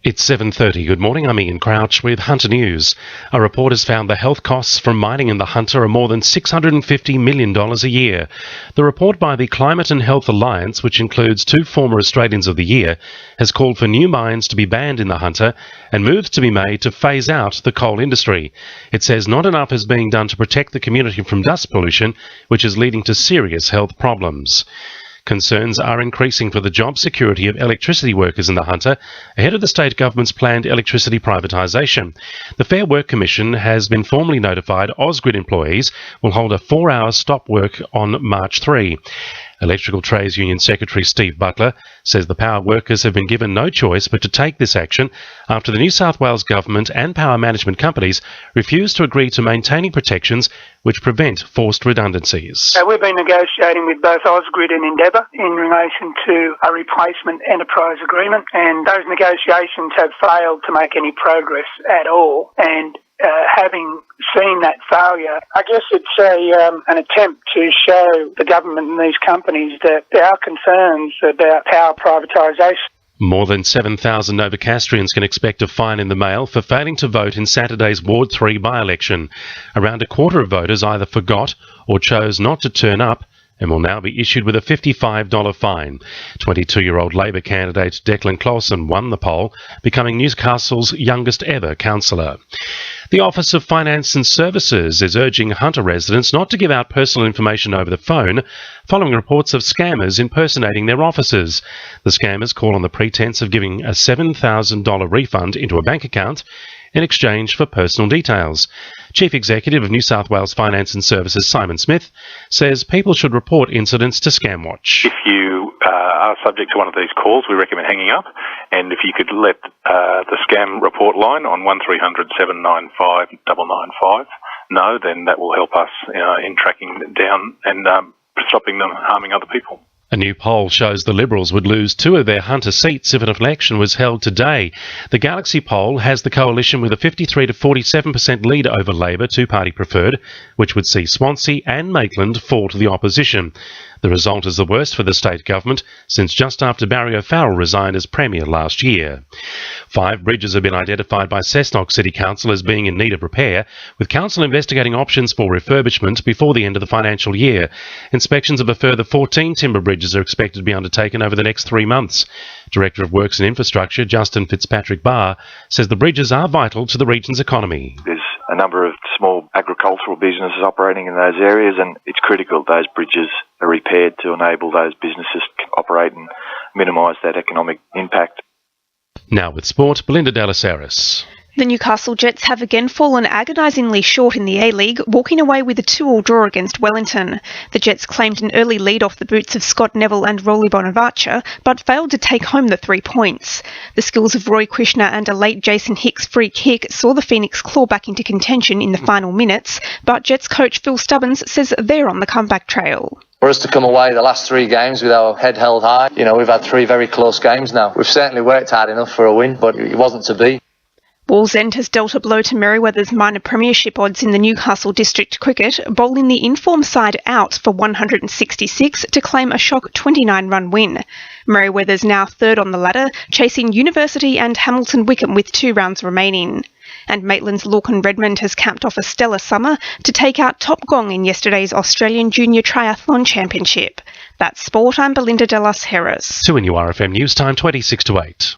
It's 7:30. Good morning, I'm Ian Crouch with Hunter News. A report has found the health costs from mining in the Hunter are more than $650 million a year. The report by the Climate and Health Alliance, which includes 2 former Australians of the Year, has called for new mines to be banned in the Hunter and moves to be made to phase out the coal industry. It says not enough is being done to protect the community from dust pollution, which is leading to serious health problems. Concerns are increasing for the job security of electricity workers in the Hunter ahead of the state government's planned electricity privatisation. The Fair Work Commission has been formally notified Ausgrid employees will hold a 4-hour stop work on March 3. Electrical Trades Union Secretary Steve Butler says the power workers have been given no choice but to take this action after the New South Wales government and power management companies refused to agree to maintaining protections which prevent forced redundancies. We've been negotiating with both Ausgrid and Endeavour in relation to a replacement enterprise agreement, and those negotiations have failed to make any progress at all. And having seen that failure, I guess it's an attempt to show the government and these companies that there are concerns about power privatisation. More than 7,000 Novocastrians can expect a fine in the mail for failing to vote in Saturday's Ward 3 by-election. Around a quarter of voters either forgot or chose not to turn up and will now be issued with a $55 fine. 22-year-old Labor candidate Declan Clausen won the poll, becoming Newcastle's youngest ever councillor. The Office of Finance and Services is urging Hunter residents not to give out personal information over the phone following reports of scammers impersonating their offices. The scammers call on the pretense of giving a $7,000 refund into a bank account in exchange for personal details. Chief Executive of New South Wales Finance and Services Simon Smith says people should report incidents to Scamwatch. If you are subject to one of these calls, we recommend hanging up, and if you could let the scam report line on 1300 795 995 know, then that will help us in tracking them down and stopping them harming other people. A new poll shows the Liberals would lose 2 of their Hunter seats if an election was held today. The Galaxy poll has the coalition with a 53 to 47% lead over Labor, 2-party preferred, which would see Swansea and Maitland fall to the opposition. The result is the worst for the state government since just after Barry O'Farrell resigned as Premier last year. 5 bridges have been identified by Cessnock City Council as being in need of repair, with Council investigating options for refurbishment before the end of the financial year. Inspections of a further 14 timber bridges are expected to be undertaken over the next 3 months. Director of Works and Infrastructure, Justin Fitzpatrick Barr, says the bridges are vital to the region's economy. There's a number of small agricultural businesses operating in those areas, and it's critical those bridges are repaired to enable those businesses to operate and minimise that economic impact. Now with sport, Belinda Delaceres. The Newcastle Jets have again fallen agonisingly short in the A-League, walking away with a 2-2 draw against Wellington. The Jets claimed an early lead off the boots of Scott Neville and Rolly Bonavacia, but failed to take home the 3 points. The skills of Roy Krishna and a late Jason Hicks free kick saw the Phoenix claw back into contention in the final minutes, but Jets coach Phil Stubbins says they're on the comeback trail. For us to come away the last 3 games with our head held high, we've had 3 very close games now. We've certainly worked hard enough for a win, but it wasn't to be. Wallsend has dealt a blow to Merewether's minor premiership odds in the Newcastle District Cricket, bowling the informed side out for 166 to claim a shock 29-run win. Merewether's now 3rd on the ladder, chasing University and Hamilton Wickham with 2 rounds remaining. And Maitland's Lorcan Redmond has capped off a stellar summer to take out Top Gong in yesterday's Australian Junior Triathlon Championship. That's sport. I'm Belinda Delas Harris. To a new RFM News Time, 26 to 8.